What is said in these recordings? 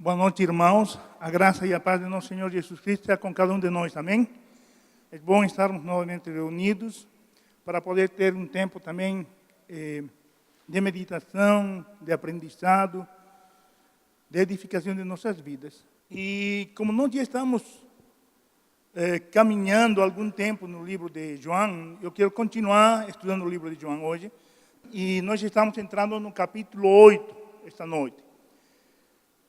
Boa noite, irmãos. A graça e a paz de nosso Senhor Jesus Cristo seja com cada um de nós, amém? É bom estarmos novamente reunidos para poder ter um tempo também de meditação, de aprendizado, de edificação de nossas vidas. E como nós já estamos caminhando algum tempo no livro de João, eu quero continuar estudando o livro de João hoje. E nós estamos entrando no capítulo 8 esta noite.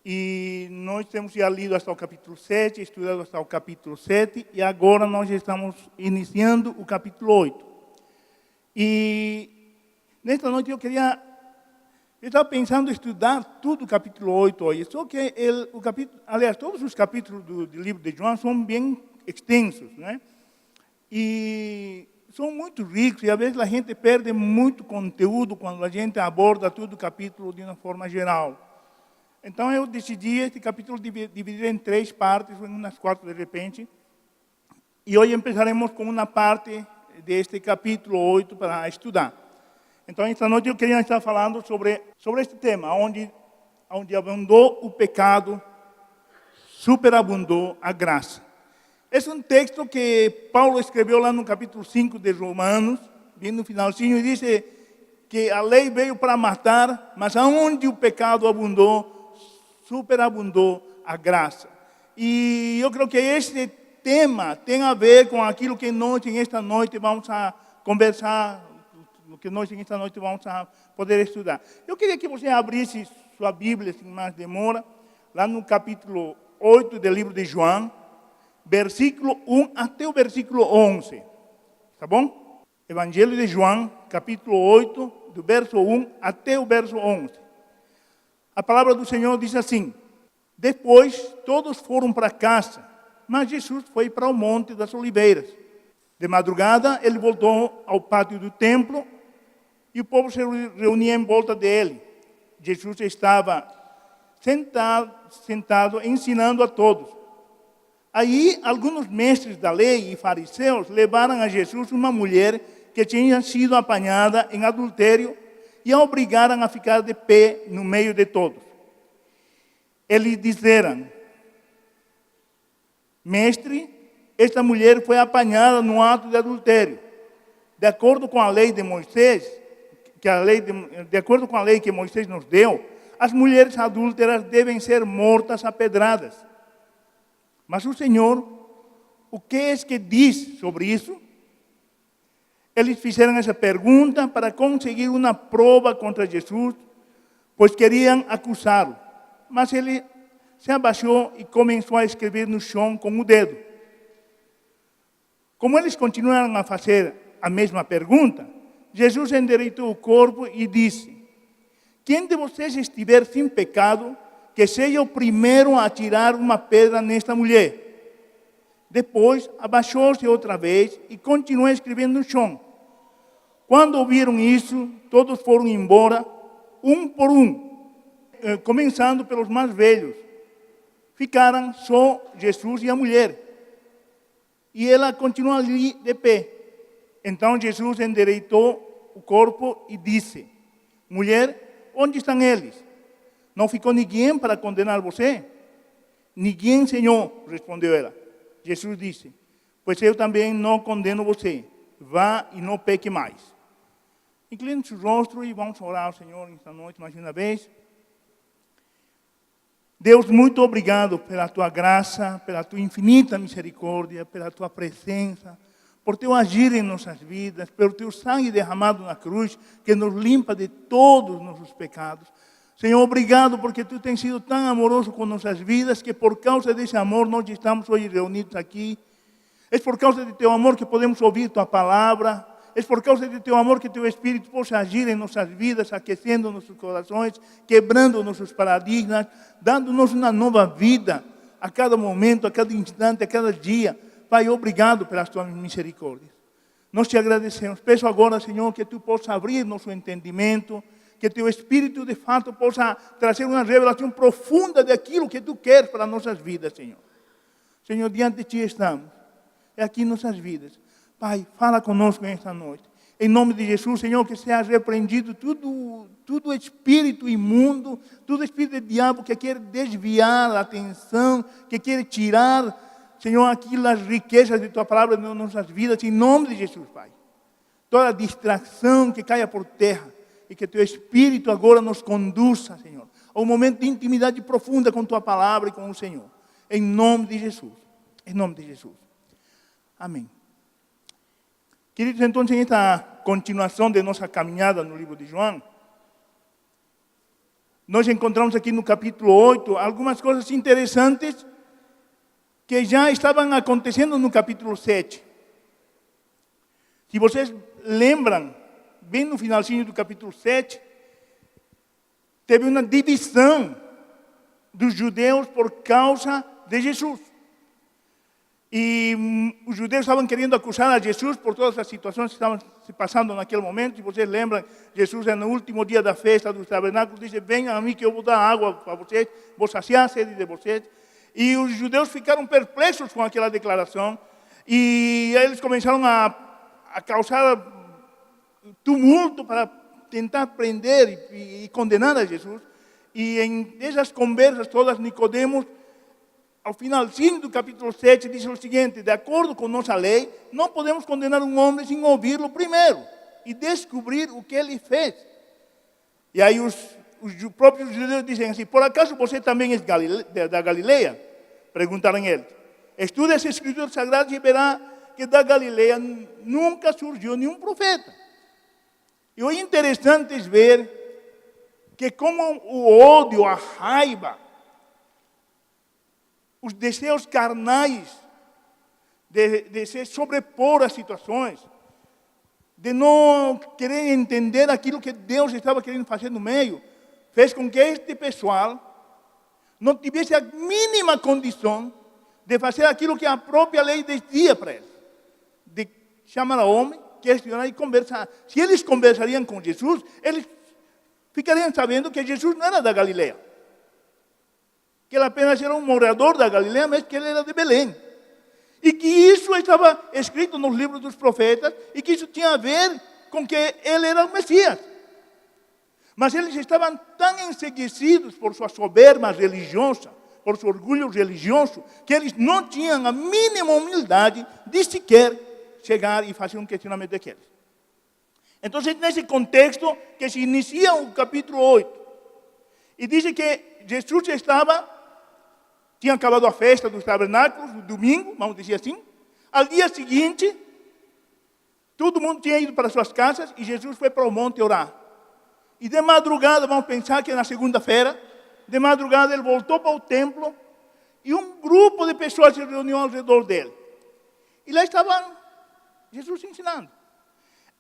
E nós temos já lido até o capítulo 7, estudado até o capítulo 7, e agora nós estamos iniciando o capítulo 8. E nesta noite eu estava pensando em estudar tudo o capítulo 8 hoje, só que todos os capítulos do livro de João são bem extensos, né? E são muito ricos, e às vezes a gente perde muito conteúdo quando a gente aborda todo o capítulo de uma forma geral. Então eu decidi este capítulo dividir em 3 partes, ou em umas 4 de repente. E hoje começaremos com uma parte deste capítulo 8 para estudar. Então esta noite eu queria estar falando sobre este tema, onde abundou o pecado, superabundou a graça. Esse é um texto que Paulo escreveu lá no capítulo 5 de Romanos, bem no finalzinho, e diz que a lei veio para matar, mas aonde o pecado abundou, superabundou a graça. E eu creio que este tema tem a ver com aquilo que nós, esta noite, vamos a conversar, o que nós, esta noite, vamos a poder estudar. Eu queria que você abrisse sua Bíblia, sem mais demora, lá no capítulo 8 do livro de João, versículo 1 até o versículo 11. Tá bom? Evangelho de João, capítulo 8, do verso 1 até o verso 11. A palavra do Senhor diz assim: depois todos foram para casa, mas Jesus foi para o Monte das Oliveiras. De madrugada ele voltou ao pátio do templo e o povo se reunia em volta dele. Jesus estava sentado ensinando a todos. Aí alguns mestres da lei e fariseus levaram a Jesus uma mulher que tinha sido apanhada em adultério e a obrigaram a ficar de pé no meio de todos. Eles disseram: mestre, esta mulher foi apanhada no ato de adultério. De acordo com a lei de Moisés, de acordo com a lei que Moisés nos deu, as mulheres adúlteras devem ser mortas a pedradas. Mas o Senhor, o que é que diz sobre isso? Eles fizeram essa pergunta para conseguir uma prova contra Jesus, pois queriam acusá-lo. Mas ele se abaixou e começou a escrever no chão com o dedo. Como eles continuaram a fazer a mesma pergunta, Jesus endireitou o corpo e disse: quem de vocês estiver sem pecado, que seja o primeiro a atirar uma pedra nesta mulher. Depois, abaixou-se outra vez e continuou escrevendo no chão. Quando ouviram isso, todos foram embora, um por um, começando pelos mais velhos. Ficaram só Jesus e a mulher. E ela continuou ali de pé. Então Jesus endireitou o corpo e disse: mulher, onde estão eles? Não ficou ninguém para condenar você? Ninguém, Senhor, respondeu ela. Jesus disse: pois eu também não condeno você. Vá e não peque mais. Incline seu rosto e vamos orar ao Senhor esta noite mais uma vez. Deus, muito obrigado pela tua graça, pela tua infinita misericórdia, pela tua presença, por teu agir em nossas vidas, pelo teu sangue derramado na cruz, que nos limpa de todos os nossos pecados. Senhor, obrigado porque tu tens sido tão amoroso com nossas vidas, que por causa desse amor nós estamos hoje reunidos aqui. É por causa de teu amor que podemos ouvir tua palavra. É por causa de teu amor que teu Espírito possa agir em nossas vidas, aquecendo nossos corações, quebrando nossos paradigmas, dando-nos uma nova vida a cada momento, a cada instante, a cada dia. Pai, obrigado pelas tuas misericórdias. Nós te agradecemos. Peço agora, Senhor, que tu possa abrir nosso entendimento, que teu Espírito, de fato, possa trazer uma revelação profunda daquilo que tu queres para nossas vidas, Senhor. Senhor, diante de ti estamos. É aqui nossas vidas. Pai, fala conosco esta noite. Em nome de Jesus, Senhor, que seja repreendido todo espírito imundo, todo espírito de diabo que quer desviar a atenção, que quer tirar, Senhor, aquelas riquezas de Tua palavra de nossas vidas, em nome de Jesus, Pai. Toda distração que caia por terra e que Teu Espírito agora nos conduza, Senhor, a um momento de intimidade profunda com Tua palavra e com o Senhor. Em nome de Jesus. Em nome de Jesus. Amém. Queridos, então, nesta continuação de nossa caminhada no livro de João, nós encontramos aqui no capítulo 8 algumas coisas interessantes que já estavam acontecendo no capítulo 7. Se vocês lembram, bem no finalzinho do capítulo 7, teve uma divisão dos judeus por causa de Jesus. E os judeus estavam querendo acusar a Jesus por todas as situações que estavam se passando naquele momento. Se vocês lembram, Jesus, no último dia da festa dos tabernáculos, disse: venham a mim que eu vou dar água para vocês, vou saciar a sede de vocês. E os judeus ficaram perplexos com aquela declaração. E eles começaram a causar tumulto para tentar prender e condenar a Jesus. E em essas conversas todas, Nicodemos, ao finalzinho do capítulo 7, diz o seguinte: de acordo com nossa lei, não podemos condenar um homem sem ouvi-lo primeiro e descobrir o que ele fez. E aí os próprios judeus dizem assim: por acaso você também é da Galileia? Perguntaram eles. Estude as escrituras sagradas e verá que da Galileia nunca surgiu nenhum profeta. E o interessante é ver que como o ódio, a raiva, os desejos carnais de se sobrepor às situações, de não querer entender aquilo que Deus estava querendo fazer no meio, fez com que este pessoal não tivesse a mínima condição de fazer aquilo que a própria lei dizia para eles, de chamar a homem, questionar e conversar. Se eles conversariam com Jesus, eles ficariam sabendo que Jesus não era da Galileia, que ele apenas era um morador da Galileia, mas que ele era de Belém. E que isso estava escrito nos livros dos profetas, e que isso tinha a ver com que ele era o Messias. Mas eles estavam tão enseguecidos por sua soberba religiosa, por seu orgulho religioso, que eles não tinham a mínima humildade de sequer chegar e fazer um questionamento daqueles. Então, nesse contexto que se inicia o capítulo 8, e diz que Jesus tinha acabado a festa dos tabernáculos, no domingo, vamos dizer assim. Ao dia seguinte, todo mundo tinha ido para suas casas e Jesus foi para o monte orar. E de madrugada, vamos pensar que na segunda-feira, de madrugada ele voltou para o templo e um grupo de pessoas se reuniu ao redor dele. E lá estava Jesus ensinando.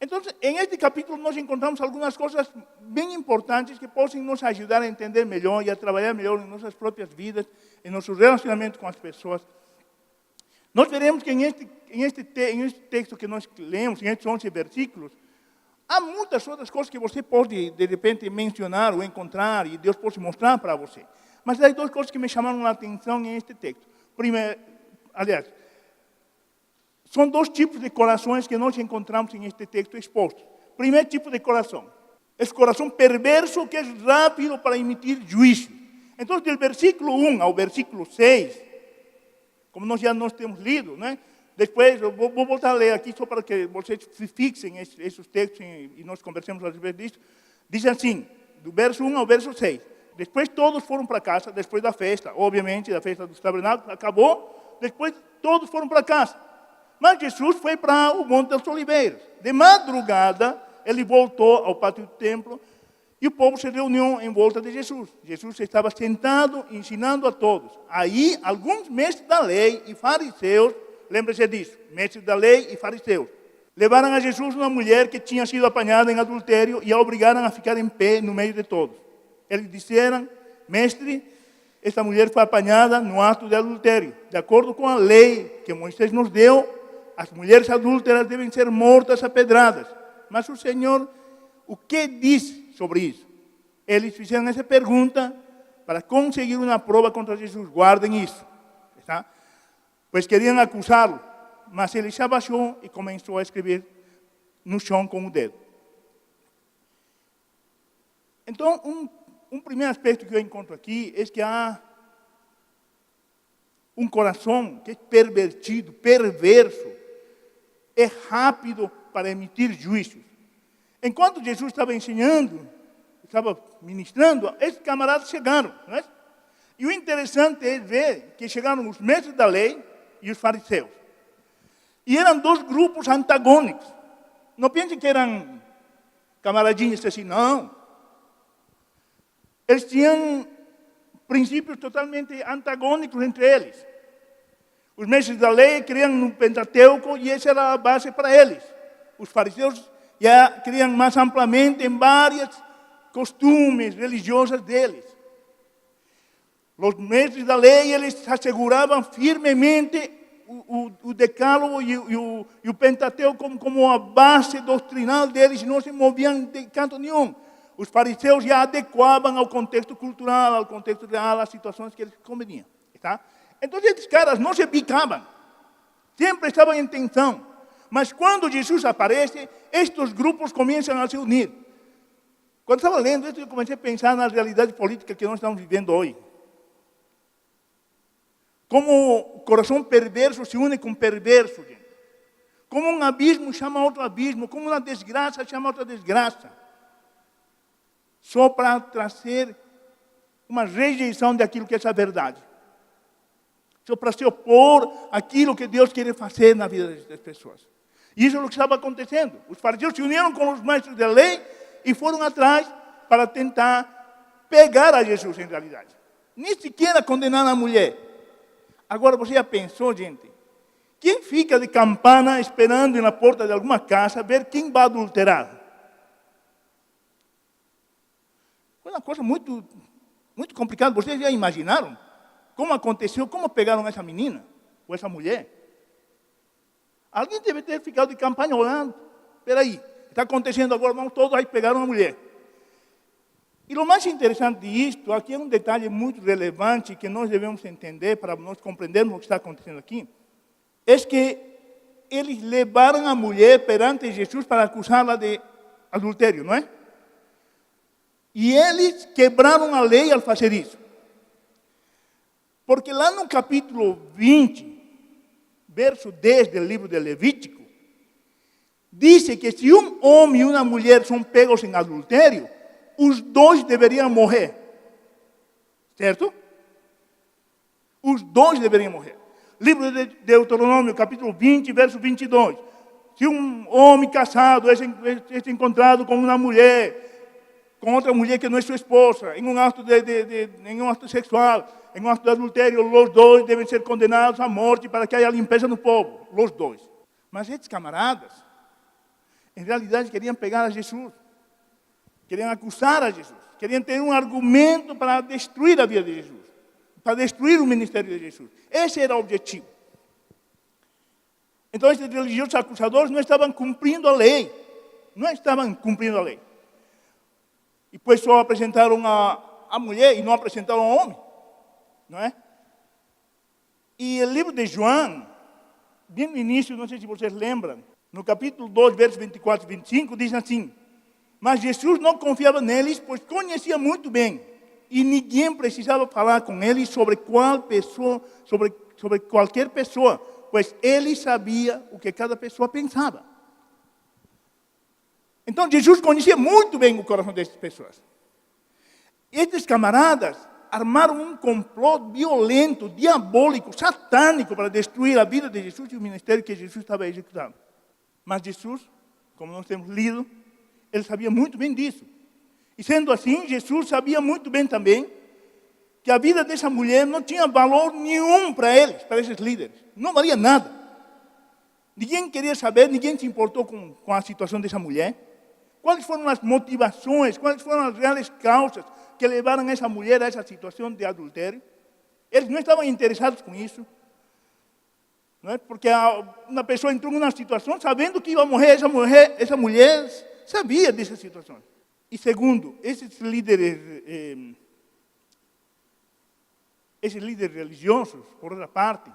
Então, em este capítulo, nós encontramos algumas coisas bem importantes que possam nos ajudar a entender melhor e a trabalhar melhor em nossas próprias vidas, em nosso relacionamento com as pessoas. Nós veremos que em este texto que nós lemos, em estes 11 versículos, há muitas outras coisas que você pode, de repente, mencionar ou encontrar e Deus pode mostrar para você. Mas há duas coisas que me chamaram a atenção em este texto. Primeiro, são dois tipos de corações que nós encontramos em este texto exposto. Primeiro tipo de coração. É o coração perverso que é rápido para emitir juízo. Então, do versículo 1 ao versículo 6, como nós temos lido, né? Depois, eu vou voltar a ler aqui só para que vocês se fixem esses textos e nós conversemos a respeito disso. Diz assim, do verso 1 ao verso 6. Depois todos foram para casa, depois da festa, obviamente, da festa dos tabernáculos, acabou. Depois todos foram para casa. Mas Jesus foi para o Monte das Oliveiras. De madrugada, ele voltou ao pátio do templo e o povo se reuniu em volta de Jesus. Jesus estava sentado, ensinando a todos. Aí, alguns mestres da lei e fariseus, lembre-se disso, mestres da lei e fariseus, levaram a Jesus uma mulher que tinha sido apanhada em adultério e a obrigaram a ficar em pé no meio de todos. Eles disseram: mestre, esta mulher foi apanhada no ato de adultério. De acordo com a lei que Moisés nos deu, as mulheres adúlteras devem ser mortas a pedradas. Mas o Senhor, o que diz sobre isso? Eles fizeram essa pergunta para conseguir uma prova contra Jesus. Guardem isso. Tá? Pois queriam acusá-lo, mas ele se abaixou e começou a escrever no chão com o dedo. Então, um primeiro aspecto que eu encontro aqui é que há um coração que é pervertido, perverso, é rápido para emitir juízos. Enquanto Jesus estava ensinando, estava ministrando, esses camaradas chegaram, não é? E o interessante é ver que chegaram os mestres da lei e os fariseus. E eram dois grupos antagônicos. Não pense que eram camaradinhos assim, não. Eles tinham princípios totalmente antagônicos entre eles. Os mestres da lei criam no Pentateuco e essa era a base para eles. Os fariseus já criam mais amplamente em vários costumes religiosos deles. Os mestres da lei, eles asseguravam firmemente o decálogo e o Pentateuco como a base doutrinal deles, e não se moviam de canto nenhum. Os fariseus já adequavam ao contexto cultural, ao contexto real, às situações que eles conveniam. Tá? Então, esses caras não se bicavam, sempre estavam em tensão. Mas quando Jesus aparece, estes grupos começam a se unir. Quando estava lendo isso, eu comecei a pensar na realidade política que nós estamos vivendo hoje. Como o coração perverso se une com perverso, gente. Como um abismo chama outro abismo, como uma desgraça chama outra desgraça. Só para trazer uma rejeição daquilo que é essa verdade. Só para se opor àquilo que Deus quer fazer na vida das pessoas. E isso é o que estava acontecendo. Os fariseus se uniram com os mestres da lei e foram atrás para tentar pegar a Jesus em realidade. Nem sequer condenar a mulher. Agora, você já pensou, gente? Quem fica de campana esperando na porta de alguma casa ver quem vai adulterar? Foi uma coisa muito, muito complicada. Vocês já imaginaram como aconteceu, como pegaram essa menina ou essa mulher? Alguém deve ter ficado de campana olhando. Espera aí, está acontecendo agora, vamos todos aí pegar uma mulher. E o mais interessante disto, aqui é um detalhe muito relevante que nós devemos entender para nós compreendermos o que está acontecendo aqui, é que eles levaram a mulher perante Jesus para acusá-la de adultério, não é? E eles quebraram a lei ao fazer isso. Porque lá no capítulo 20, verso 10 do livro de Levítico, diz que se um homem e uma mulher são pegos em adultério, os dois deveriam morrer. Certo? Os dois deveriam morrer. Livro de Deuteronômio, capítulo 20, verso 22. Se um homem casado é encontrado com uma mulher, com outra mulher que não é sua esposa, em um ato sexual, em um ato de adultério, os dois devem ser condenados à morte para que haja limpeza no povo. Os dois. Mas esses camaradas, em realidade, queriam pegar a Jesus. Queriam acusar a Jesus. Queriam ter um argumento para destruir a vida de Jesus. Para destruir o ministério de Jesus. Esse era o objetivo. Então, esses religiosos acusadores não estavam cumprindo a lei. Não estavam cumprindo a lei. E depois só apresentaram a mulher e não apresentaram o homem. Não é? E o livro de João, bem no início, não sei se vocês lembram, no capítulo 2, versos 24 e 25, diz assim: mas Jesus não confiava neles, pois conhecia muito bem, e ninguém precisava falar com eles sobre qual pessoa, sobre qualquer pessoa, pois ele sabia o que cada pessoa pensava. Então Jesus conhecia muito bem o coração dessas pessoas. Estes camaradas armaram um complô violento, diabólico, satânico para destruir a vida de Jesus e o ministério que Jesus estava executando. Mas Jesus, como nós temos lido, ele sabia muito bem disso. E sendo assim, Jesus sabia muito bem também que a vida dessa mulher não tinha valor nenhum para eles, para esses líderes. Não valia nada. Ninguém queria saber, ninguém se importou com a situação dessa mulher. Quais foram as motivações, quais foram as reais causas que levaram essa mulher a essa situação de adultério? Eles não estavam interessados com isso. Não é? Porque uma pessoa entrou numa situação sabendo que ia morrer, essa mulher sabia dessa situação. E segundo, esses líderes religiosos, por outra parte,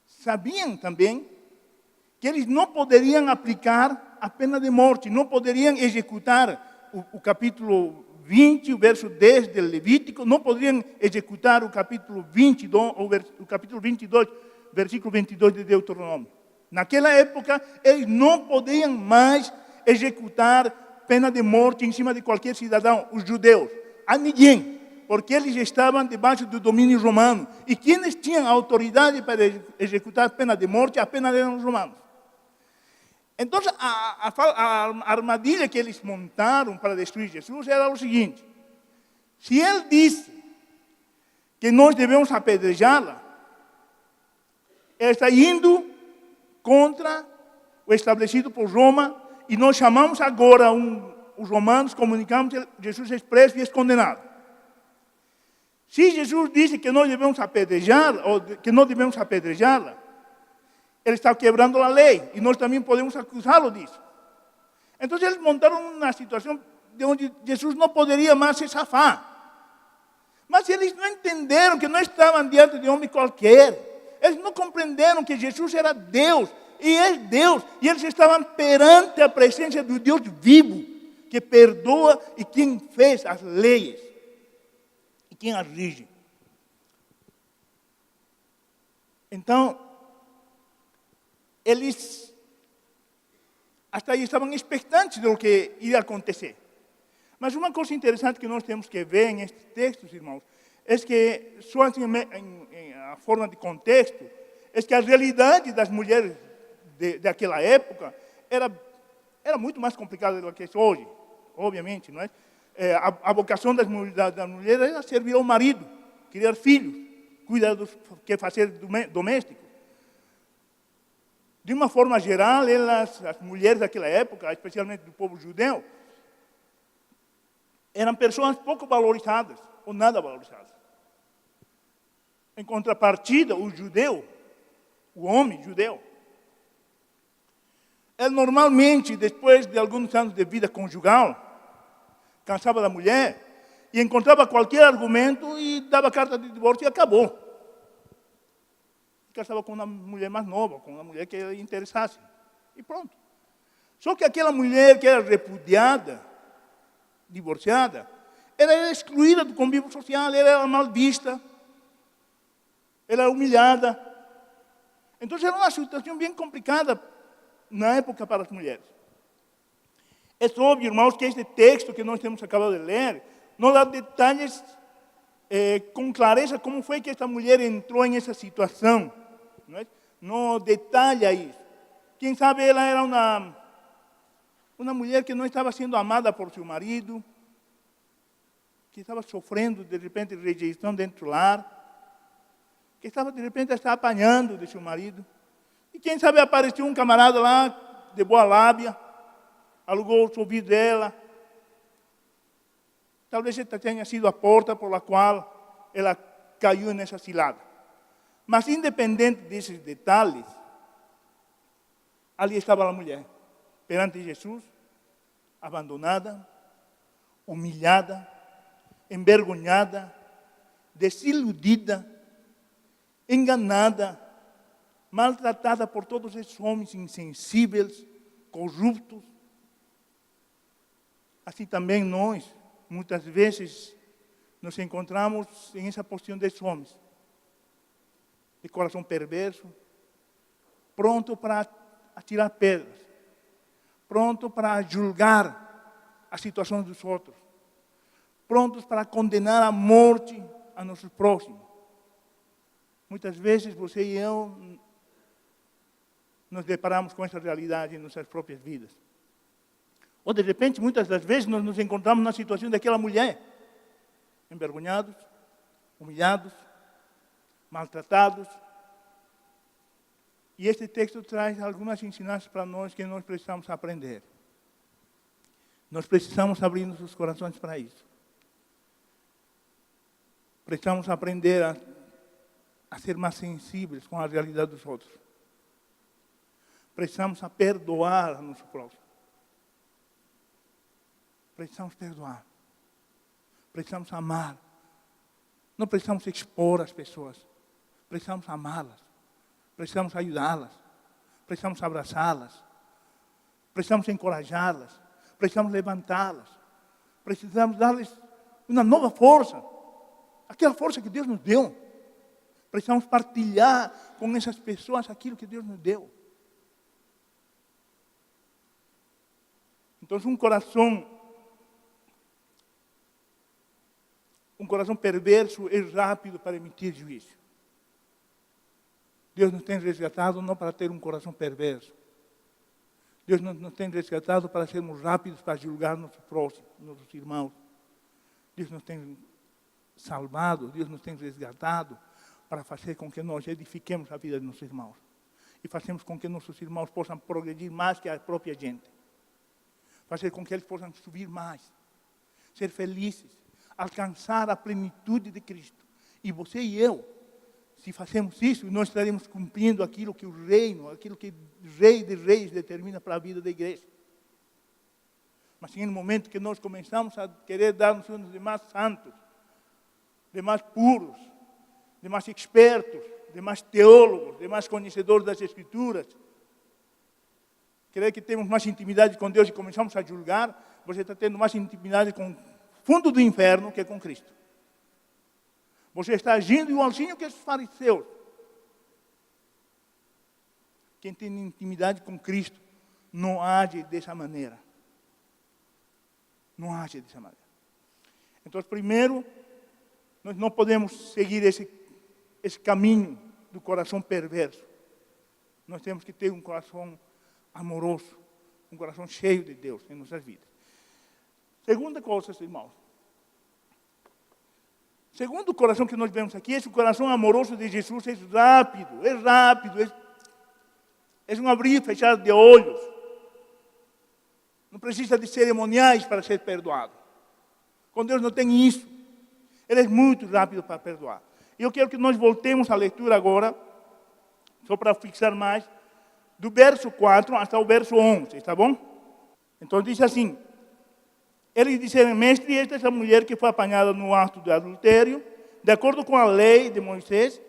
sabiam também que eles não poderiam aplicar a pena de morte, não poderiam executar o capítulo 20, o verso 10 do Levítico, não poderiam executar o capítulo 22, o capítulo 22, versículo 22 de Deuteronômio. Naquela época, eles não podiam mais executar pena de morte em cima de qualquer cidadão, os judeus, a ninguém, porque eles estavam debaixo do domínio romano. E quienes tinham autoridade para executar pena de morte, apenas eram os romanos. Então, a armadilha que eles montaram para destruir Jesus era o seguinte: se ele disse que nós devemos apedrejá-la, ele está indo contra o estabelecido por Roma, e nós chamamos agora os romanos, comunicamos que Jesus é preso e é condenado. Se Jesus disse que nós devemos apedrejá-la, ou que não devemos apedrejá-la, ele está quebrando a lei, e nós também podemos acusá-lo disso. Então, eles montaram uma situação de onde Jesus não poderia mais se safar. Mas eles não entenderam que não estavam diante de um homem qualquer. Eles não compreenderam que Jesus era Deus, e é Deus, e eles estavam perante a presença do Deus vivo, que perdoa e quem fez as leis, e quem as rige. Então, eles até aí estavam expectantes do que ia acontecer. Mas uma coisa interessante que nós temos que ver nestes textos, irmãos, é que, só assim, a forma de contexto, é que a realidade das mulheres daquela época era muito mais complicada do que é hoje, obviamente, não é? A vocação das mulheres era servir ao marido, criar filhos, cuidar dos quefazeres domésticos. De uma forma geral, as mulheres daquela época, especialmente do povo judeu, eram pessoas pouco valorizadas, ou nada valorizadas. Em contrapartida, o judeu, o homem judeu, ele normalmente, depois de alguns anos de vida conjugal, cansava da mulher e encontrava qualquer argumento e dava carta de divórcio e acabou. Casava com uma mulher mais nova, com uma mulher que lhe interessasse. E pronto. Só que aquela mulher que era repudiada, divorciada, ela era excluída do convívio social, ela era mal vista, ela era humilhada. Então, era uma situação bem complicada na época para as mulheres. É óbvio, irmãos, que este texto que nós temos acabado de ler nos dá detalhes com clareza como foi que esta mulher entrou em essa situação. Não detalha isso. Quem sabe ela era uma mulher que não estava sendo amada por seu marido, que estava sofrendo, de repente, rejeição dentro do lar, que estava, de repente, apanhando de seu marido. E quem sabe apareceu um camarada lá, de boa lábia, alugou os ouvidos dela. Talvez esta tenha sido a porta por la qual ela caiu nessa cilada. Mas, independente desses detalhes, ali estava a mulher, perante Jesus, abandonada, humilhada, envergonhada, desiludida, enganada, maltratada por todos esses homens insensíveis, corruptos. Assim também nós, muitas vezes, nos encontramos em essa posição desses homens, de coração perverso, pronto para atirar pedras, pronto para julgar a situação dos outros, prontos para condenar à morte a nossos próximos. Muitas vezes você e eu nos deparamos com essa realidade em nossas próprias vidas. Ou de repente, muitas das vezes, nós nos encontramos na situação daquela mulher, envergonhados, humilhados, maltratados. E este texto traz algumas ensinanças para nós que nós precisamos aprender. Nós precisamos abrir nossos corações para isso. Precisamos aprender a ser mais sensíveis com a realidade dos outros. Precisamos perdoar a nosso próximo. Precisamos perdoar. Precisamos amar. Não precisamos expor as pessoas. Precisamos amá-las. Precisamos ajudá-las. precisamos abraçá-las, precisamos encorajá-las, precisamos levantá-las, precisamos dar-lhes uma nova força, aquela força que Deus nos deu. Precisamos partilhar com essas pessoas aquilo que Deus nos deu. Então, um coração perverso é rápido para emitir juízo. Deus nos tem resgatado não para ter um coração perverso. Deus nos tem resgatado para sermos rápidos para julgar nossos próximos, nossos irmãos. Deus nos tem salvado, Deus nos tem resgatado para fazer com que nós edifiquemos a vida de nossos irmãos. E fazemos com que nossos irmãos possam progredir mais que a própria gente. Fazer com que eles possam subir mais, ser felizes, alcançar a plenitude de Cristo. E você e eu, se fazemos isso, nós estaremos cumprindo aquilo que o reino, aquilo que o Rei de Reis determina para a vida da igreja. Mas no momento que nós começamos a querer dar-nos uns demais santos, demais puros, demais expertos, demais teólogos, demais conhecedores das Escrituras, querer que temos mais intimidade com Deus e começamos a julgar, você está tendo mais intimidade com o fundo do inferno que com Cristo. Você está agindo igualzinho que os fariseus. Quem tem intimidade com Cristo não age dessa maneira. Não age dessa maneira. Então, primeiro, nós não podemos seguir esse caminho do coração perverso. Nós temos que ter um coração amoroso, um coração cheio de Deus em nossas vidas. Segunda coisa, irmãos. Segundo o coração que nós vemos aqui, esse coração amoroso de Jesus é rápido, é um abrir e fechar de olhos. Não precisa de cerimoniais para ser perdoado. Com Deus não tem isso. Ele é muito rápido para perdoar. E eu quero que nós voltemos à leitura agora, só para fixar mais, do verso 4 até o verso 11, está bom? Então diz assim: eles disseram, mestre, esta é a mulher que foi apanhada no ato de adultério, de acordo com a lei de Moisés,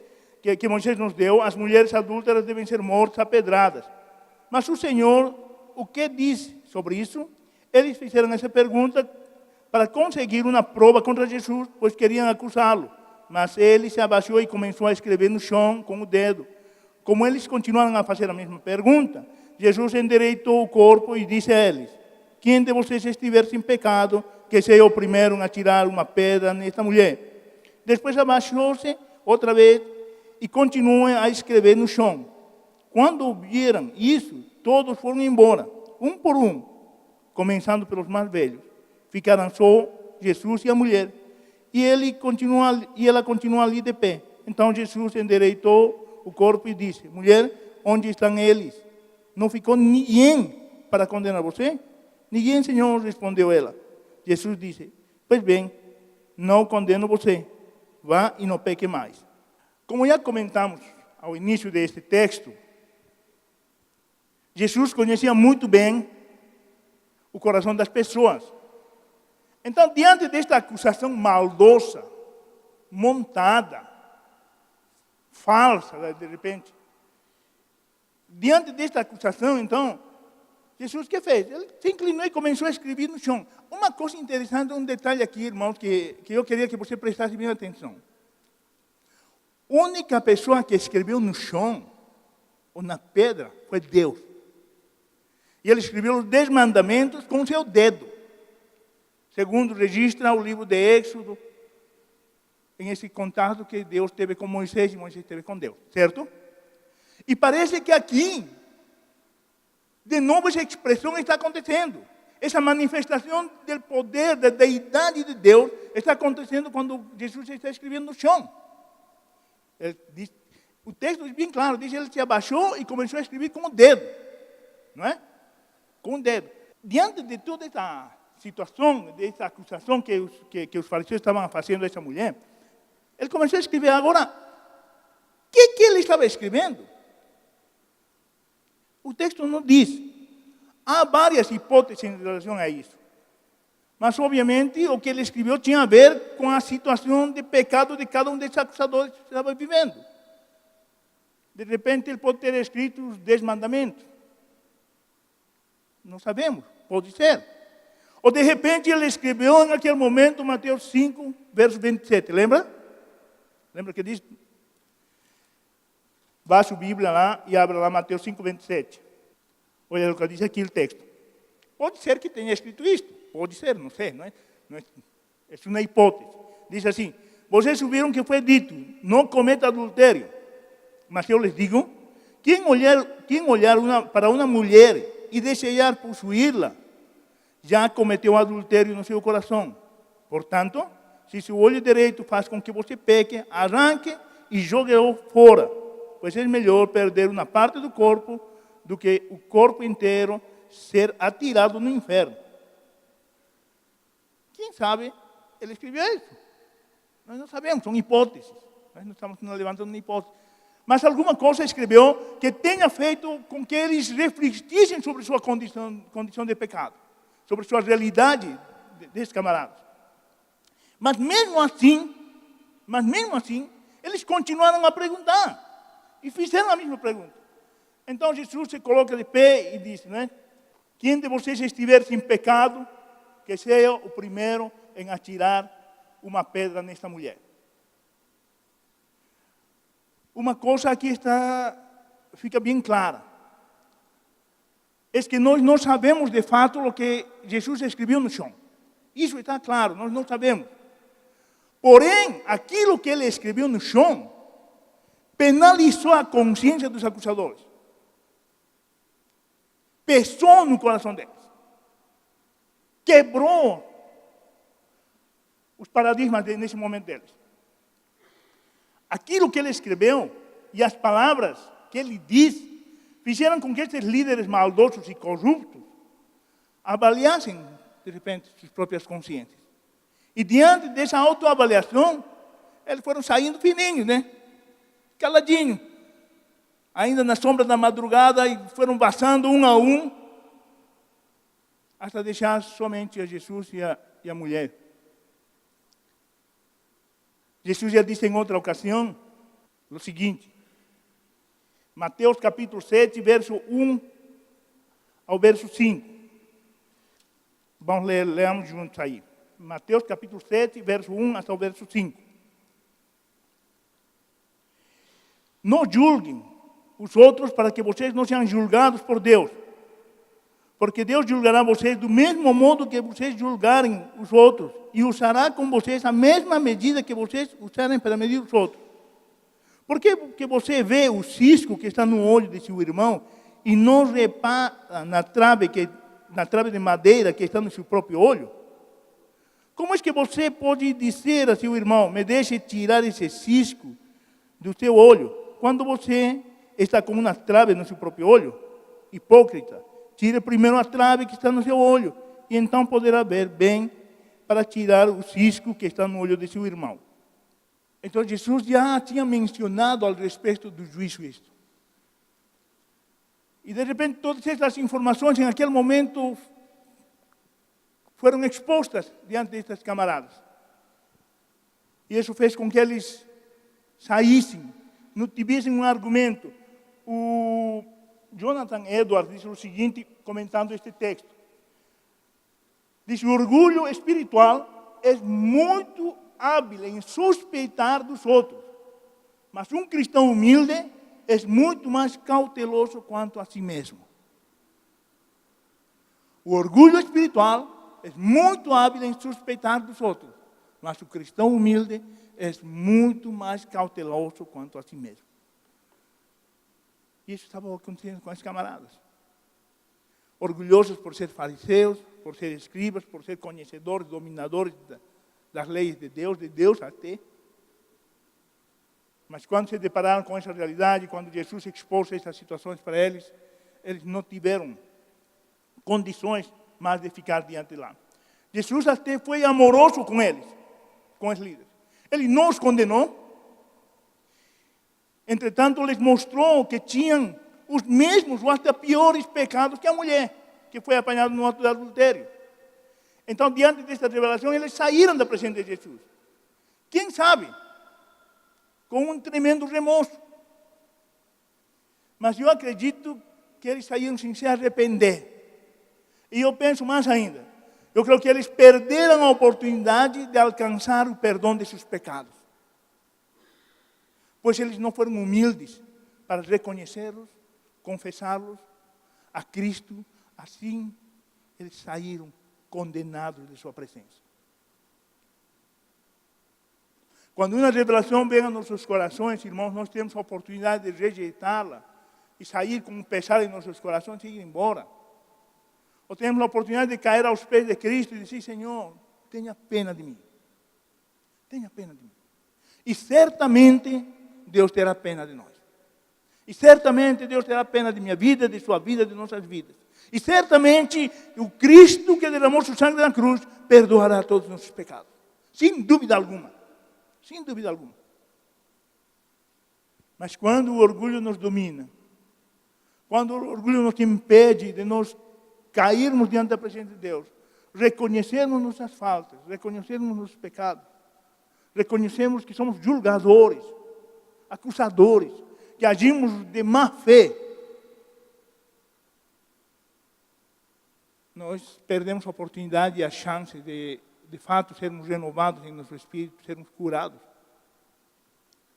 que Moisés nos deu, as mulheres adúlteras devem ser mortas a pedradas. Mas o Senhor, o que diz sobre isso? Eles fizeram essa pergunta para conseguir uma prova contra Jesus, pois queriam acusá-lo. Mas ele se abaixou e começou a escrever no chão com o dedo. Como eles continuaram a fazer a mesma pergunta, Jesus endireitou o corpo e disse a eles: quem de vocês estiver sem pecado, que seja o primeiro a tirar uma pedra nesta mulher. Depois abaixou-se outra vez e continuou a escrever no chão. Quando viram isso, todos foram embora, um por um, começando pelos mais velhos. Ficaram só Jesus e a mulher. E ela continua ali de pé. Então Jesus endireitou o corpo e disse: mulher, onde estão eles? Não ficou ninguém para condenar você? Ninguém, Senhor, respondeu ela. Jesus disse: pois bem, não condeno você. Vá e não peque mais. Como já comentamos ao início deste texto, Jesus conhecia muito bem o coração das pessoas. Então, diante desta acusação maldosa, montada, falsa, de repente, diante desta acusação, então, Jesus o que fez? Ele se inclinou e começou a escrever no chão. Uma coisa interessante, um detalhe aqui, irmãos, que eu queria que você prestasse bem atenção. A única pessoa que escreveu no chão, ou na pedra, foi Deus. E ele escreveu os 10 mandamentos com o seu dedo. Segundo registra o livro de Êxodo, em esse contato que Deus teve com Moisés e Moisés teve com Deus, certo? E parece que aqui, de novo, essa expressão está acontecendo. Essa manifestação do poder, da deidade de Deus, está acontecendo quando Jesus está escrevendo no chão. O texto é bem claro, diz que ele se abaixou e começou a escrever com o dedo. Não é? Com o dedo. Diante de toda essa situação, dessa acusação que os fariseus estavam fazendo a essa mulher, ele começou a escrever. Agora, o que ele estava escrevendo? O texto não diz. Há várias hipóteses em relação a isso. Mas, obviamente, o que ele escreveu tinha a ver com a situação de pecado de cada um desses acusadores que estava vivendo. De repente, ele pode ter escrito os 10 mandamentos. Não sabemos, pode ser. Ou de repente, ele escreveu naquele momento Mateus 5, verso 27. Lembra? Lembra que diz? Baixa a Bíblia lá e abra lá Mateus 5, 27. Olha o que diz aqui o texto. Pode ser que tenha escrito isto. Pode ser, não sei. Não é uma hipótese. Diz assim: vocês ouviram que foi dito, não cometa adultério. Mas eu lhes digo, quem olhar para uma mulher e desejar possuí-la, já cometeu adultério no seu coração. Portanto, se seu olho direito faz com que você peque, arranque e jogue-o fora. Pois é melhor perder uma parte do corpo do que o corpo inteiro ser atirado no inferno. Quem sabe ele escreveu isso? Nós não sabemos, são hipóteses. Nós não estamos levantando uma hipótese. Mas alguma coisa escreveu que tenha feito com que eles refletissem sobre sua condição de pecado, sobre sua realidade desses camaradas. Mas mesmo assim, eles continuaram a perguntar. E fizeram a mesma pergunta. Então Jesus se coloca de pé e diz, né? Quem de vocês estiver sem pecado, que seja o primeiro em atirar uma pedra nesta mulher. Uma coisa aqui fica bem clara. É que nós não sabemos de fato o que Jesus escreveu no chão. Isso está claro, nós não sabemos. Porém, aquilo que ele escreveu no chão penalizou a consciência dos acusadores. Pesou no coração deles. Quebrou os paradigmas nesse momento deles. Aquilo que ele escreveu e as palavras que ele diz fizeram com que esses líderes maldosos e corruptos avaliassem, de repente, suas próprias consciências. E diante dessa autoavaliação, eles foram saindo fininhos, né? Caladinhos. Ainda na sombra da madrugada, e foram passando um a um, até deixar somente a Jesus e a mulher. Jesus já disse em outra ocasião o seguinte, Mateus capítulo 7, verso 1 ao verso 5. Vamos leamos juntos aí. Mateus capítulo 7, verso 1 até o verso 5. Não julguem os outros para que vocês não sejam julgados por Deus. Porque Deus julgará vocês do mesmo modo que vocês julgarem os outros. E usará com vocês a mesma medida que vocês usarem para medir os outros. Por que você vê o cisco que está no olho de seu irmão e não repara na trave de madeira que está no seu próprio olho? Como é que você pode dizer a seu irmão, me deixe tirar esse cisco do seu olho, quando você está com uma trave no seu próprio olho? Hipócrita. Tire primeiro a trave que está no seu olho, e então poderá ver bem para tirar o cisco que está no olho de seu irmão. Então Jesus já tinha mencionado ao respeito do juízo isto. E de repente todas essas informações em aquele momento foram expostas diante destes camaradas. E isso fez com que eles saíssem, não tivessem um argumento. O Jonathan Edwards diz o seguinte, comentando este texto. Diz, o orgulho espiritual é muito hábil em suspeitar dos outros. Mas um cristão humilde é muito mais cauteloso quanto a si mesmo. O orgulho espiritual é muito hábil em suspeitar dos outros. Mas o cristão humilde é muito mais cauteloso quanto a si mesmo. Isso estava acontecendo com os camaradas. Orgulhosos por ser fariseus, por ser escribas, por ser conhecedores, dominadores das leis de Deus até. Mas quando se depararam com essa realidade, quando Jesus expôs essas situações para eles não tiveram condições mais de ficar diante lá. Jesus até foi amoroso com eles, com os líderes. Ele não os condenou. Entretanto, lhes mostrou que tinham os mesmos ou até piores pecados que a mulher, que foi apanhada no ato de adultério. Então, diante desta revelação, eles saíram da presença de Jesus. Quem sabe? Com um tremendo remorso. Mas eu acredito que eles saíram sem se arrepender. E eu penso mais ainda. Eu creio que eles perderam a oportunidade de alcançar o perdão de seus pecados. Pois eles não foram humildes para reconhecê-los, confessá-los a Cristo. Assim, eles saíram condenados de sua presença. Quando uma revelação vem a nossos corações, irmãos, nós temos a oportunidade de rejeitá-la e sair com um pesar em nossos corações e ir embora. Ou temos a oportunidade de cair aos pés de Cristo e dizer, Senhor, tenha pena de mim. Tenha pena de mim. E certamente Deus terá pena de nós. E certamente Deus terá pena de minha vida, de sua vida, de nossas vidas. E certamente o Cristo que derramou seu sangue na cruz perdoará todos os nossos pecados. Sem dúvida alguma. Sem dúvida alguma. Mas quando o orgulho nos domina, quando o orgulho nos impede de nós cairmos diante da presença de Deus, reconhecermos nossas faltas, reconhecermos nossos pecados, reconhecemos que somos julgadores, acusadores, que agimos de má fé, nós perdemos a oportunidade e a chance de fato, sermos renovados em nosso espírito, sermos curados.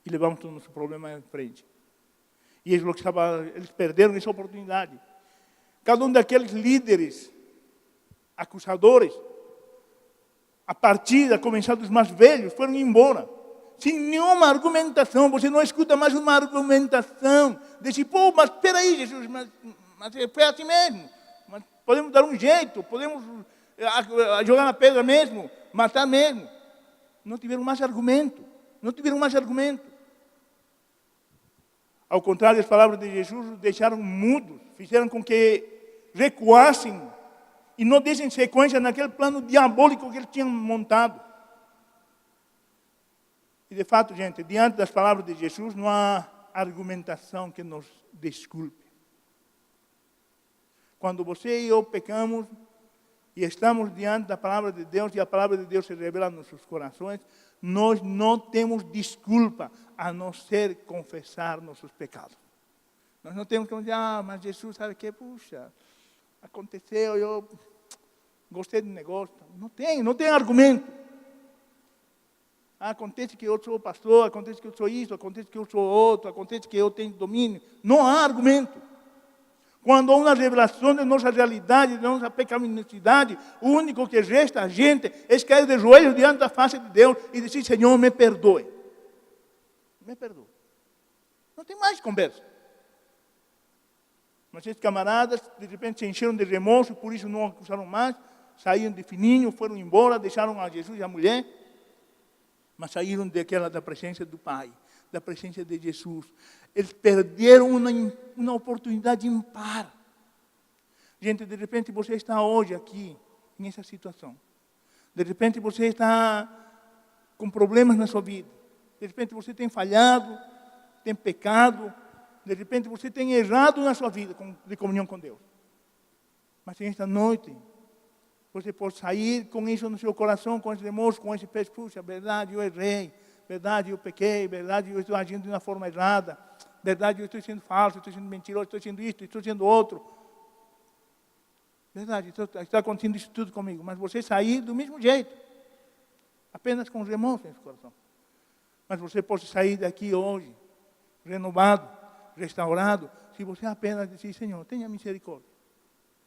E levamos todo o nosso problema em frente. E eles perderam essa oportunidade. Cada um daqueles líderes, acusadores, a partir, a começar dos mais velhos, foram embora. Sem nenhuma argumentação. Você não escuta mais uma argumentação. Disse, pô, mas espera aí, Jesus, mas foi assim mesmo. Mas podemos dar um jeito, podemos jogar na pedra mesmo, matar mesmo. Não tiveram mais argumento. Não tiveram mais argumento. Ao contrário, as palavras de Jesus os deixaram mudos, fizeram com que recuassem e não dessem sequência naquele plano diabólico que eles tinham montado. E de fato, gente, diante das palavras de Jesus, não há argumentação que nos desculpe. Quando você e eu pecamos e estamos diante da palavra de Deus e a palavra de Deus se revela nos nossos corações, nós não temos desculpa a não ser confessar nossos pecados. Nós não temos que dizer, mas Jesus, sabe o que? Puxa, aconteceu, eu gostei do negócio. Não tem argumento. Acontece que eu sou pastor, acontece que eu sou isso, acontece que eu sou outro, acontece que eu tenho domínio. Não há argumento. Quando há uma revelação de nossa realidade, de nossa pecaminosidade, o único que resta a gente é cair de joelhos diante da face de Deus e dizer, Senhor, me perdoe. Me perdoe. Não tem mais conversa. Mas esses camaradas, de repente, se encheram de remorso, por isso não acusaram mais, saíram de fininho, foram embora, deixaram a Jesus e a mulher, mas saíram da presença do Pai, da presença de Jesus. Eles perderam uma oportunidade ímpar. Gente, de repente você está hoje aqui, nessa situação. De repente você está com problemas na sua vida. De repente você tem falhado, tem pecado. De repente você tem errado na sua vida de comunhão com Deus. Mas nesta noite, você pode sair com isso no seu coração, com esse remorso, com esse peso. Puxa, verdade, eu errei. Verdade, eu pequei. Verdade, eu estou agindo de uma forma errada. Verdade, eu estou sendo falso, estou sendo mentiroso, estou sendo isto, estou sendo outro. Verdade, está acontecendo isso tudo comigo. Mas você sair do mesmo jeito. Apenas com remorso nesse coração. Mas você pode sair daqui hoje, renovado, restaurado, se você apenas dizer, Senhor, tenha misericórdia.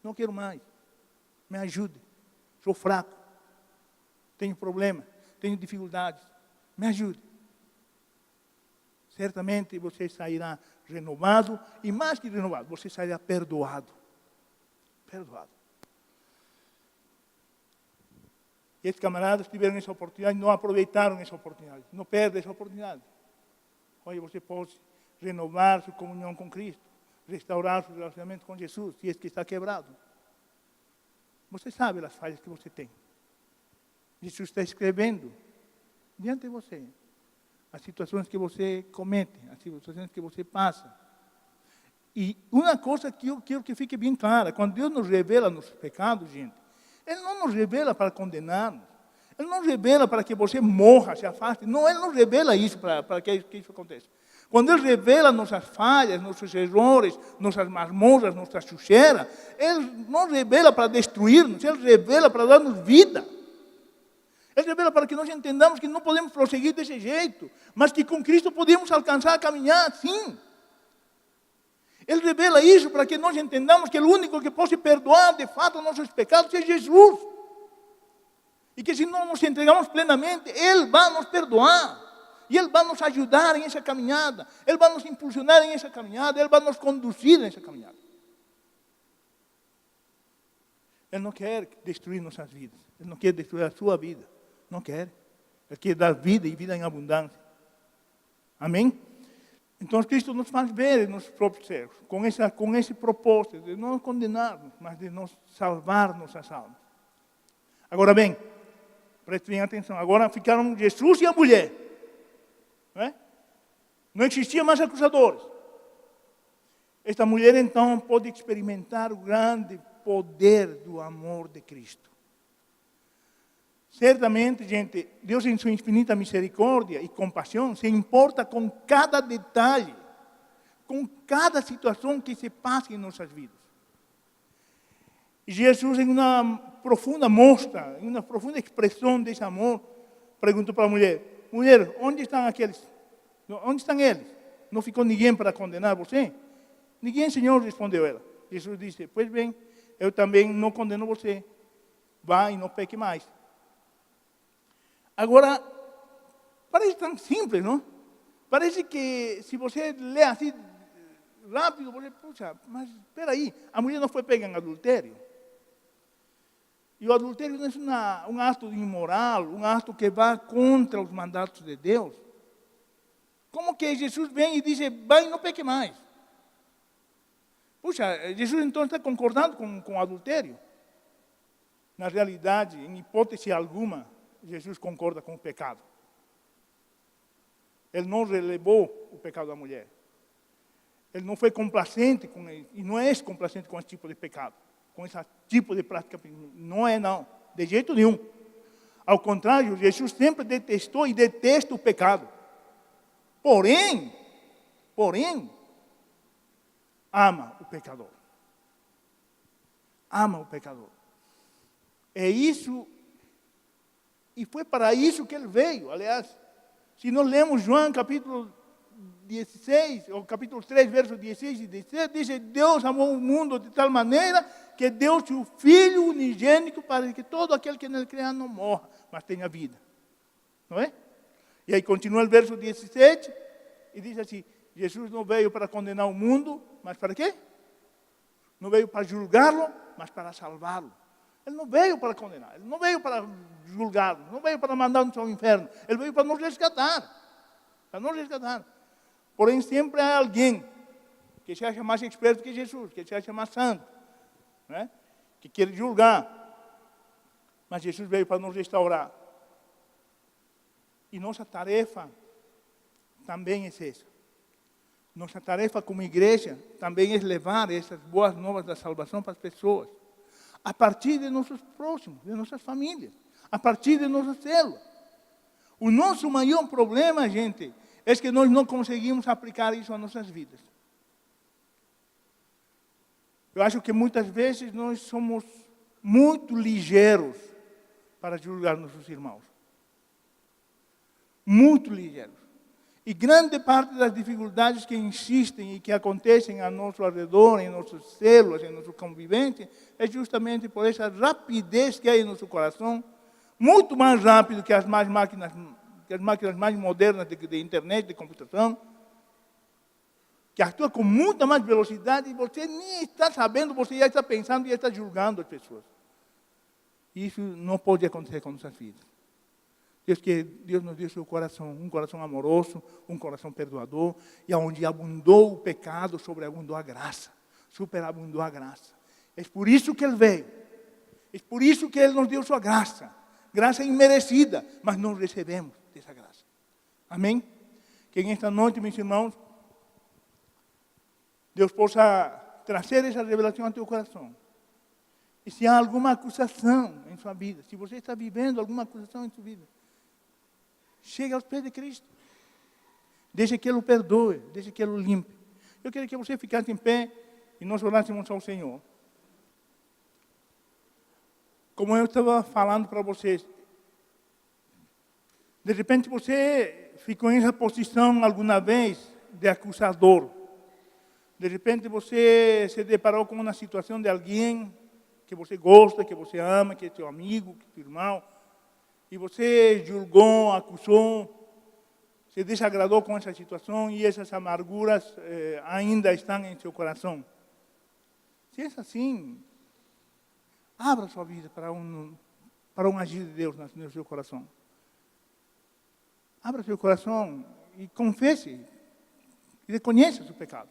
Não quero mais. Me ajude. Sou fraco. Tenho problema. Tenho dificuldades. Me ajude. Certamente você sairá renovado e mais que renovado, você sairá perdoado. Perdoado. E esses camaradas tiveram essa oportunidade, não aproveitaram essa oportunidade. Não perdem essa oportunidade. Olha, você pode renovar sua comunhão com Cristo, restaurar seu relacionamento com Jesus, se é que está quebrado. Você sabe as falhas que você tem. Jesus está escrevendo diante de você as situações que você comete, as situações que você passa. E uma coisa que eu quero que fique bem clara, quando Deus nos revela nossos pecados, gente, Ele não nos revela para condenar-nos. Ele não revela para que você morra, se afaste. Não, Ele não revela isso para que isso aconteça. Quando Ele revela nossas falhas, nossos erros, nossas masmorras, nossa sujeira, Ele não revela para destruir-nos, Ele revela para dar-nos vida. Ele revela para que nós entendamos que não podemos prosseguir desse jeito, mas que com Cristo podemos alcançar a caminhar, sim. Ele revela isso para que nós entendamos que o único que pode perdoar, de fato, nossos pecados é Jesus. E que se não nos entregamos plenamente, Ele vai nos perdoar. E Ele vai nos ajudar em essa caminhada. Ele vai nos impulsionar em essa caminhada. Ele vai nos conduzir nessa caminhada. Ele não quer destruir nossas vidas. Ele não quer destruir a sua vida. Não quer. Ele quer dar vida e vida em abundância. Amém? Então Cristo nos faz ver nos próprios erros. Com esse propósito de não condenar-nos, mas de nos salvar nossas almas. Agora bem, preste bem atenção. Agora ficaram Jesus e a mulher. Não existia mais acusadores. Esta mulher então pode experimentar o grande poder do amor de Cristo. Certamente, gente, Deus em sua infinita misericórdia e compaixão se importa com cada detalhe, com cada situação que se passa em nossas vidas. E Jesus, em uma profunda mostra, em uma profunda expressão desse amor, perguntou para a mulher: mulher, onde estão aqueles? Onde estão eles? Não ficou ninguém para condenar você? Ninguém, Senhor, respondeu ela. Jesus disse: pois bem, eu também não condeno você. Vá e não peque mais. Agora, parece tão simples, não? Parece que se você lê assim rápido, você, puxa, mas espera aí, a mulher não foi pega em adultério? E o adultério não é um ato imoral, um ato que vai contra os mandatos de Deus. Como que Jesus vem e diz: vai e não peque mais? Puxa, Jesus então está concordando com o adultério? Na realidade, em hipótese alguma, Jesus concorda com o pecado. Ele não relevou o pecado da mulher. Ele não foi complacente com ele, e não é complacente com esse tipo de pecado, com esse tipo de prática. Não é, não, de jeito nenhum. Ao contrário, Jesus sempre detestou e detesta o pecado. Porém, ama o pecador. Ama o pecador. É isso, e foi para isso que ele veio. Aliás, se nós lemos João capítulo 16, ou capítulo 3, versos 16 e 17, diz: Deus amou o mundo de tal maneira que deu seu Filho unigênito para que todo aquele que nele crer não morra, mas tenha vida. Não é? E aí continua o verso 17 e diz assim: Jesus não veio para condenar o mundo, mas para quê? Não veio para julgá-lo, mas para salvá-lo. Ele não veio para condenar, ele não veio para julgá-lo, não veio para mandar-nos ao inferno. Ele veio para nos resgatar. Para nos resgatar. Porém, sempre há alguém que se acha mais esperto que Jesus, que se acha mais santo, né? Que quer julgar. Mas Jesus veio para nos restaurar. E nossa tarefa também é essa. Nossa tarefa como igreja também é levar essas boas novas da salvação para as pessoas. A partir de nossos próximos, de nossas famílias. A partir de nossa célula. O nosso maior problema, gente, é que nós não conseguimos aplicar isso às nossas vidas. Eu acho que muitas vezes nós somos muito ligeiros para julgar nossos irmãos. Muito ligeiros. E grande parte das dificuldades que existem e que acontecem ao nosso redor, em nossas células, em nossa convivência, é justamente por essa rapidez que há em nosso coração, muito mais rápido que as máquinas mais modernas de internet, de computação, que atua com muita mais velocidade e você nem está sabendo, você já está pensando e já está julgando as pessoas. Isso não pode acontecer com nossas vidas. Deus nos deu seu coração, um coração amoroso, um coração perdoador, e onde abundou o pecado, sobreabundou a graça, superabundou a graça. É por isso que Ele veio, é por isso que Ele nos deu sua graça, graça imerecida, mas nós recebemos dessa graça. Amém? Que nesta noite, meus irmãos, Deus possa trazer essa revelação ao teu coração, E se há alguma acusação em sua vida, se você está vivendo alguma acusação em sua vida, chegue aos pés de Cristo. Deixe que Ele o perdoe, deixe que Ele o limpe. Eu queria que você ficasse em pé e nós orássemos ao Senhor. Como eu estava falando para vocês, de repente você ficou em essa posição alguma vez de acusador. De repente você se deparou com uma situação de alguém que você gosta, que você ama, que é seu amigo, que é seu irmão, e você julgou, acusou, se desagradou com essa situação e essas amarguras ainda estão em seu coração. Se é assim, abra sua vida para um agir de Deus no seu coração. Abra seu coração e confesse, e reconheça seu pecado.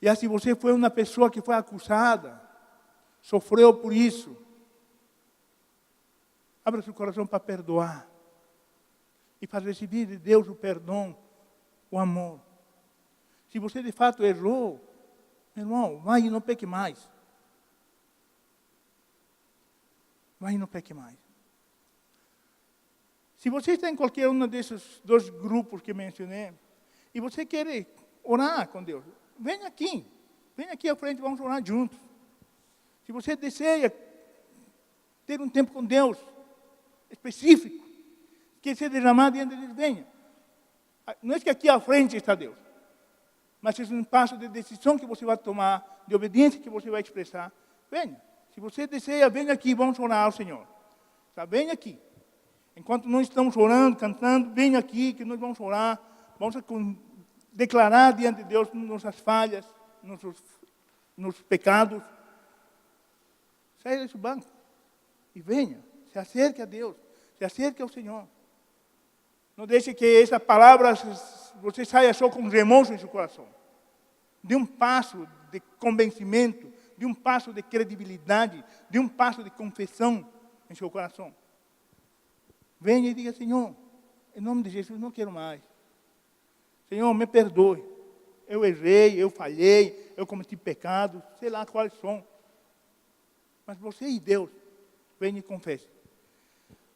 E assim você foi uma pessoa que foi acusada, sofreu por isso. Abra seu coração para perdoar. E para receber de Deus o perdão, o amor. Se você de fato errou, meu irmão, vai e não peque mais. Vai e não peque mais. Se você está em qualquer um desses dois grupos que mencionei, e você quer orar com Deus, venha aqui à frente, vamos orar juntos. Se você deseja ter um tempo com Deus específico, que ser derramado diante de Deus, venha. Não é que aqui à frente está Deus, mas é um passo de decisão que você vai tomar, de obediência que você vai expressar. Venha. Se você deseja, venha aqui, vamos orar ao Senhor. Tá? Venha aqui. Enquanto nós estamos orando, cantando, venha aqui que nós vamos orar, vamos declarar diante de Deus nossas falhas, nossos pecados. Saia desse banco e venha, se acerque a Deus, se acerque ao Senhor. Não deixe que essa palavra você saia só com remorso em seu coração. Dê um passo de convencimento, de um passo de credibilidade, de um passo de confissão em seu coração. Venha e diga, Senhor, em nome de Jesus, não quero mais. Senhor, me perdoe. Eu errei, eu falhei, eu cometi pecados, sei lá quais são. Mas você e Deus, venha e confesse.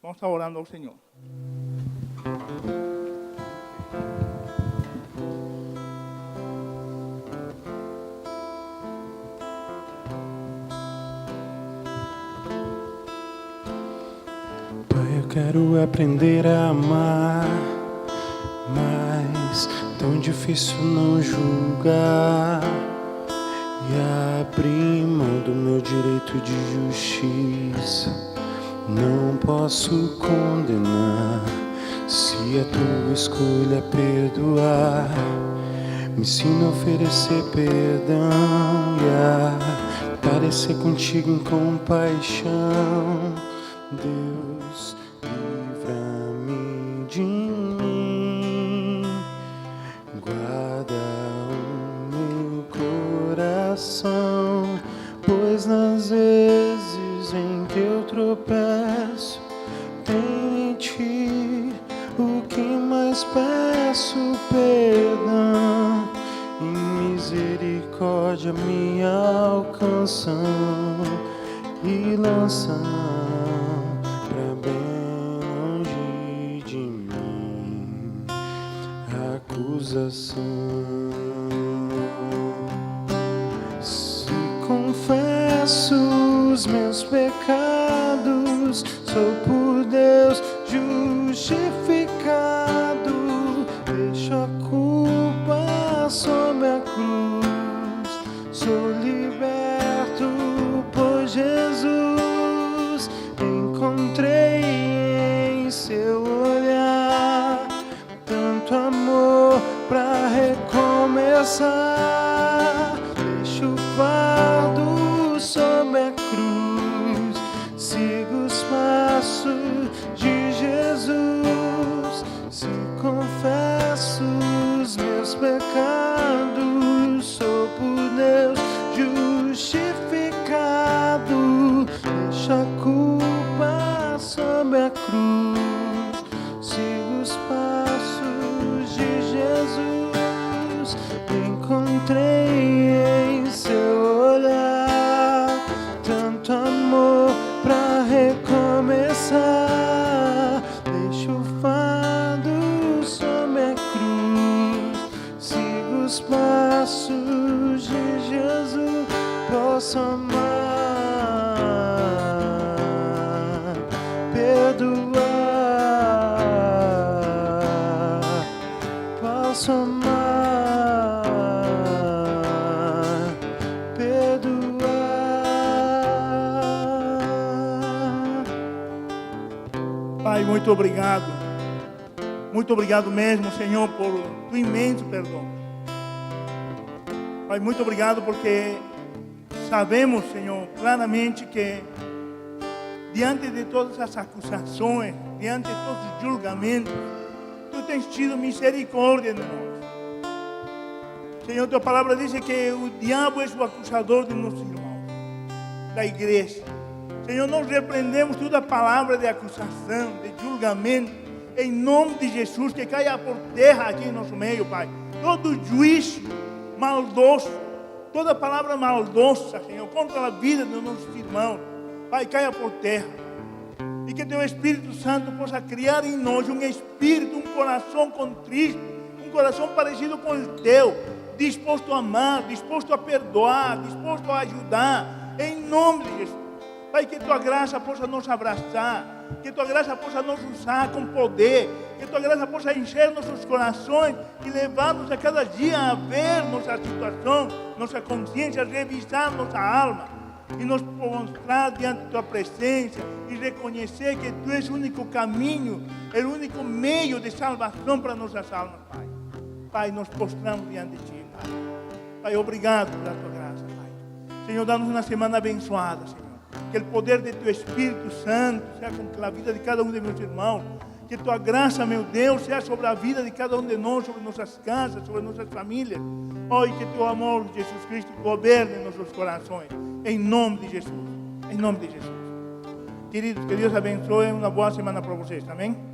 Vamos estar orando ao Senhor. Pai, eu quero aprender a amar, mas tão difícil não julgar e abrir mão do meu direito de justiça. Não posso condenar, se a tua escolha é perdoar. Me ensina a oferecer perdão e a parecer contigo em compaixão. Deus, livra-me de mim, guarda o meu coração, pois nas vezes em que eu tropeço, tem em ti o que mais peço, perdão e misericórdia me alcançam e lançam pra bem longe de mim acusação. Se confesso os meus pecados, sou por Deus justificado. Deixo a culpa sobre a cruz, sou liberto por Jesus. Encontrei em seu olhar tanto amor pra recomeçar. Deixo o fardo sobre a cruz, sigo os passos de Jesus. Se confesso os meus pecados, sou por Deus justificado. Deixo a culpa sobre a cruz, sigo os passos de Jesus. Encontrei em seu olhar os passos de Jesus, posso amar, perdoar, posso amar, perdoar. Pai, muito obrigado. Muito obrigado mesmo, Senhor, por tu imenso perdão. Pai, muito obrigado porque sabemos, Senhor, claramente que diante de todas as acusações, diante de todos os julgamentos, tu tens tido misericórdia de nós. Senhor, tua palavra diz que o diabo é o acusador de nossos irmãos, da igreja. Senhor, nós repreendemos toda palavra de acusação, de julgamento, em nome de Jesus, que caia por terra aqui em nosso meio, Pai. Todo juízo maldoso, toda palavra maldosa, Senhor, contra a vida dos nossos irmãos, Pai, caia por terra. E que teu Espírito Santo possa criar em nós um espírito, um coração contrito, um coração parecido com o teu, disposto a amar, disposto a perdoar, disposto a ajudar, em nome de Jesus. Pai, que tua graça possa nos abraçar, que tua graça possa nos usar com poder, que tua graça possa encher nossos corações e levar-nos a cada dia a ver nossa situação, nossa consciência, revisar nossa alma e nos mostrar diante de tua presença e reconhecer que tu és o único caminho, o único meio de salvação para nossas almas, Pai. Pai, nos prostramos diante de ti, Pai. Pai, obrigado pela tua graça, Pai. Senhor, dá-nos uma semana abençoada, Senhor. Que o poder de teu Espírito Santo seja com a vida de cada um de meus irmãos. Que tua graça, meu Deus, seja sobre a vida de cada um de nós, sobre nossas casas, sobre nossas famílias. Oh, e que teu amor, Jesus Cristo, governe nossos corações. Em nome de Jesus. Em nome de Jesus. Queridos, que Deus abençoe. Uma boa semana para vocês. Amém?